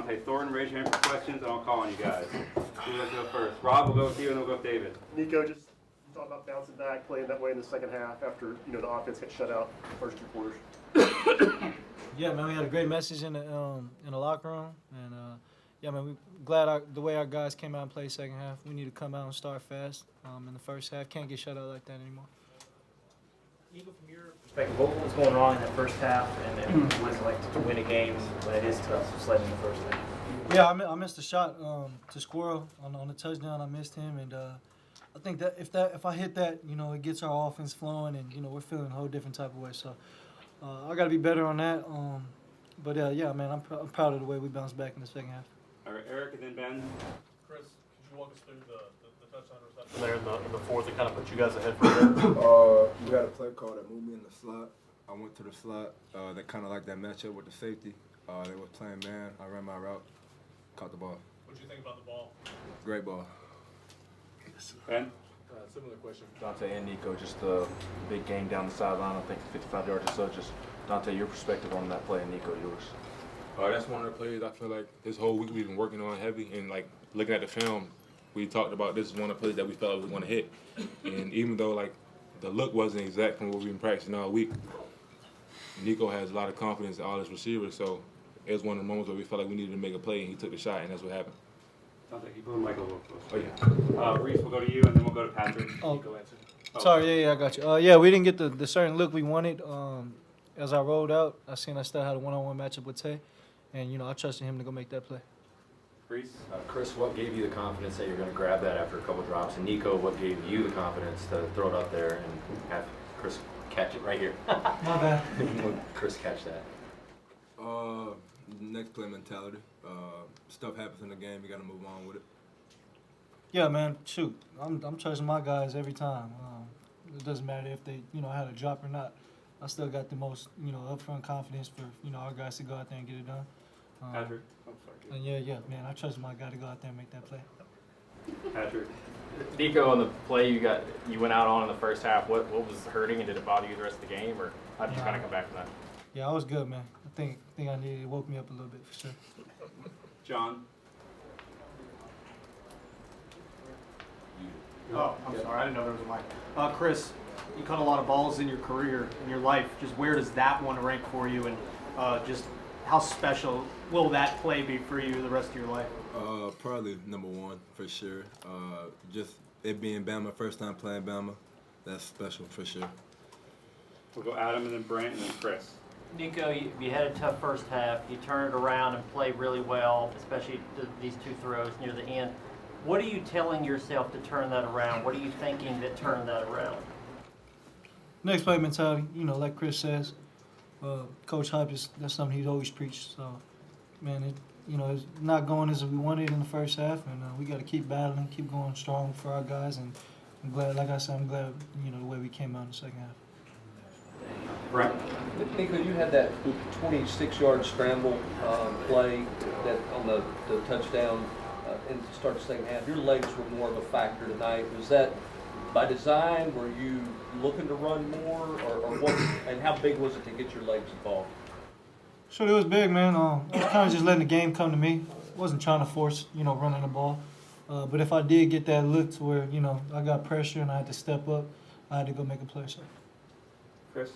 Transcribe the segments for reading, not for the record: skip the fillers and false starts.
Hey, Thornton, raise your hand for questions, and I'll call on you guys. Who would like to go first? Rob will go with you, and then we'll go with David. Nico, just talk about bouncing back, playing that way in the second half after the offense got shut out the first 2 quarters. Yeah, man, we had a great message in the locker room, and yeah, man, we glad the way our guys came out and played second half. We need to come out and start fast in the first half. Can't get shut out like that anymore. Nico, from your perspective, what was going wrong in that first half, and then what is it like to win a game when it is tough, just like in the first half? Yeah, I missed a shot to Squirrel on the touchdown. I missed him, and I think that if I hit that, it gets our offense flowing, and we're feeling a whole different type of way. So I got to be better on that. But yeah, man, I'm proud of the way we bounced back in the second half. All right, Eric, and then Ben. Chris, could you walk us through the touchdown reception there in the fourth that kind of put you guys ahead for there? We had a play call that moved me in the slot. I went to the slot. They kind of liked that matchup with the safety. They were playing man. I ran my route, caught the ball. What did you think about the ball? Great ball. Ben? Similar question for Dante and Nico. Just a big game down the sideline. I think 55 yards or so. Just Dante, your perspective on that play, and Nico, yours. That's one of the plays I feel like this whole week we've been working on heavy, and like looking at the film, we talked about this is one of the plays that we felt we were going to hit. And even though like the look wasn't exact from what we've been practicing all week, Nico has a lot of confidence in all his receivers, so it was one of the moments where we felt like we needed to make a play, and he took the shot, and that's what happened. Sounds like you put Michael a little closer. Oh, yeah. Reese, we'll go to you, and then we'll go to Patrick. Oh. Nico answer. Sorry, yeah, I got you. Yeah, we didn't get the certain look we wanted. As I rolled out, I seen I still had a one-on-one matchup with Tay, and I trusted him to go make that play. Reese? Chris, what gave you the confidence that you're going to grab that after a couple drops? And Nico, what gave you the confidence to throw it up there and have Chris catch it right here? My bad. Chris catch that. Next play mentality. Stuff happens in the game. You got to move on with it. Yeah, man. Shoot, I'm trusting my guys every time. It doesn't matter if they had a drop or not. I still got the most upfront confidence for our guys to go out there and get it done. Patrick? I'm sorry. And yeah, man. I trust my guy to go out there and make that play. Patrick? Nico, on the play you went out on in the first half, what was hurting, and did it bother you the rest of the game, or how did you kind of come back from that? Yeah, I was good, man. I think I needed it. Woke me up a little bit for sure. John? Oh, I'm sorry. I didn't know there was a mic. Chris, you caught a lot of balls in your career, in your life. Just where does that one rank for you, and just how special will that play be for you the rest of your life? Probably number one for sure. Just it being Bama, first time playing Bama, that's special for sure. We'll go Adam, and then Brant, and then Chris. Nico, you had a tough first half. You turned it around and played really well, especially these 2 throws near the end. What are you telling yourself to turn that around? What are you thinking that turned that around? Next play mentality, like Chris says. Coach Hype that's something he's always preached. So, man, it's not going as we wanted in the first half, and we got to keep battling, keep going strong for our guys. And I'm glad, like I said, the way we came out in the second half. Brent? Nico, you had that 26-yard scramble play that on the touchdown in the start of the second half. Your legs were more of a factor tonight. Was that by design? Were you looking to run more, or what? And how big was it to get your legs involved? Sure, it was big, man. I was kind of just letting the game come to me. Wasn't trying to force, running the ball. But if I did get that look to where, I got pressure and I had to step up, I had to go make a play. So. Chris?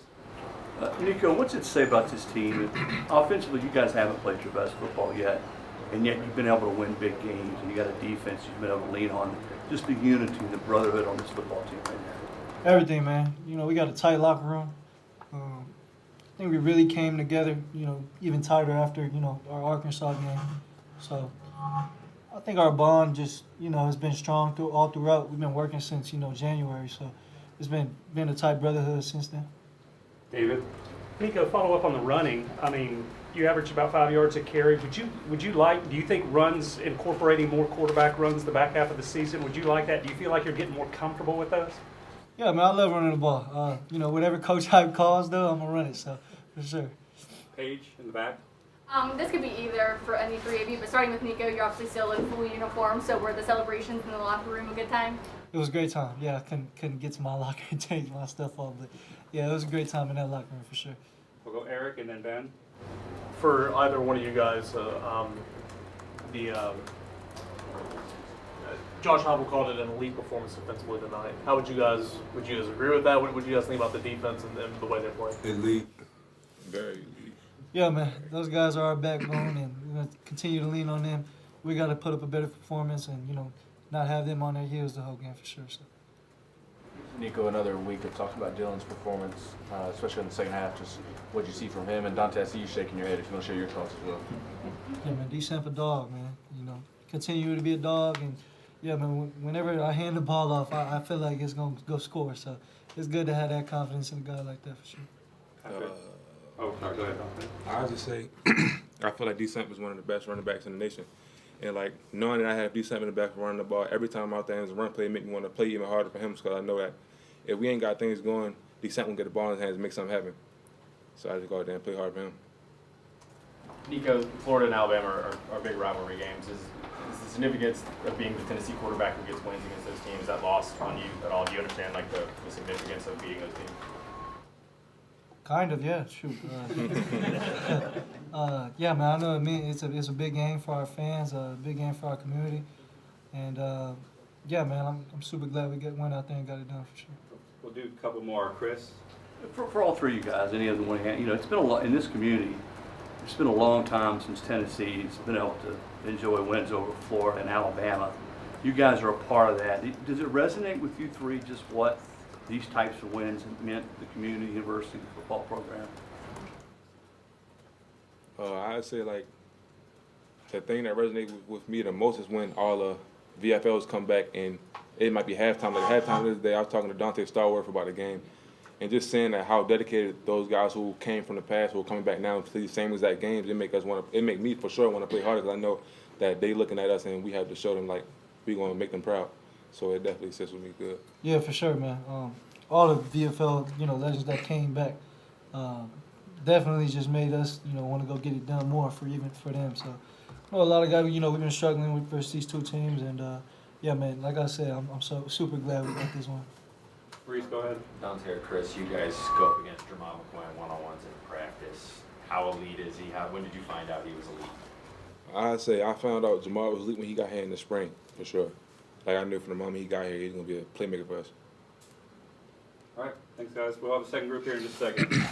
Nico, what's it say about this team? Offensively, you guys haven't played your best football yet, and yet you've been able to win big games, and you got a defense you've been able to lean on. Just the unity and the brotherhood on this football team right now. Everything, man. We got a tight locker room. I think we really came together, even tighter after, our Arkansas game. So I think our bond just, has been strong all throughout. We've been working since, January. So it's been a tight brotherhood since then. David? Nico, follow up on the running. I mean, you average about 5 yards a carry. Do you think runs, incorporating more quarterback runs the back half of the season, would you like that? Do you feel like you're getting more comfortable with those? Yeah, man, I love running the ball. Whatever Coach Hype calls, though, I'm going to run it, so for sure. Paige, in the back. This could be either for any 3 of you, but starting with Nico, you're obviously still in full uniform, so were the celebrations in the locker room a good time? It was a great time. Yeah, I couldn't get to my locker and change my stuff off, but yeah, it was a great time in that locker room for sure. We'll go Eric and then Ben. For either one of you guys, Josh Hobble called it an elite performance defensively tonight. How would you guys agree with that? What would you guys think about the defense and the way they play? Elite. Very elite. Yeah, man, those guys are our backbone, and we're gonna continue to lean on them. We got to put up a better performance, and not have them on their heels the whole game for sure. So. Nico, another week of talking about Dylan's performance, especially in the second half. Just what you see from him, and Dante, I see you shaking your head. If you want to share your thoughts as well. Yeah, man, D-Samp a dog, man. Continue to be a dog, and yeah, man. Whenever I hand the ball off, I feel like it's gonna go score. So it's good to have that confidence in a guy like that for sure. Sorry, go ahead. I'll just say, I feel like D-Samp is one of the best running backs in the nation. And, like, knowing that I have D-Samp in the back running the ball, every time I'm out there and it's a run play, it make me want to play even harder for him because I know that if we ain't got things going, D-Samp will get the ball in his hands and make something happen. So I just go out there and play hard for him. Nico, Florida and Alabama are big rivalry games. Is the significance of being the Tennessee quarterback who gets wins against those teams, is that lost on you at all? Do you understand like the significance of beating those teams? Kind of, yeah. Shoot. Yeah, man. I know it's a big game for our fans, a big game for our community, and yeah, man. I'm super glad we went out there and got it done for sure. We'll do a couple more. Chris? For all three of you guys, any of the one hand, it's been a lot in this community. It's been a long time since Tennessee's been able to enjoy wins over Florida and Alabama. You guys are a part of that. Does it resonate with you three just what these types of wins meant to the community, university, football program? I'd say, like, the thing that resonates with me the most is when all the VFLs come back and it might be halftime. Like, halftime this day, I was talking to Dante Starworth about the game. And just saying that how dedicated those guys who came from the past who are coming back now to play the same exact games, it make me for sure want to play harder because I know that they looking at us and we have to show them like we're going to make them proud. So it definitely sits with me good. Yeah, for sure, man. All the VFL, legends that came back, definitely just made us, want to go get it done more for them. So, a lot of guys, we've been struggling with versus these two teams, and yeah, man. Like I said, I'm so super glad we got this one. Reese, go ahead. Dante or Chris, you guys go up against Jamal McQuinn one-on-ones in practice. How elite is he? When did you find out he was elite? I'd say I found out Jamal was elite when he got here in the spring, for sure. Like, I knew from the moment he got here, he was going to be a playmaker for us. All right. Thanks, guys. We'll have a second group here in just a second.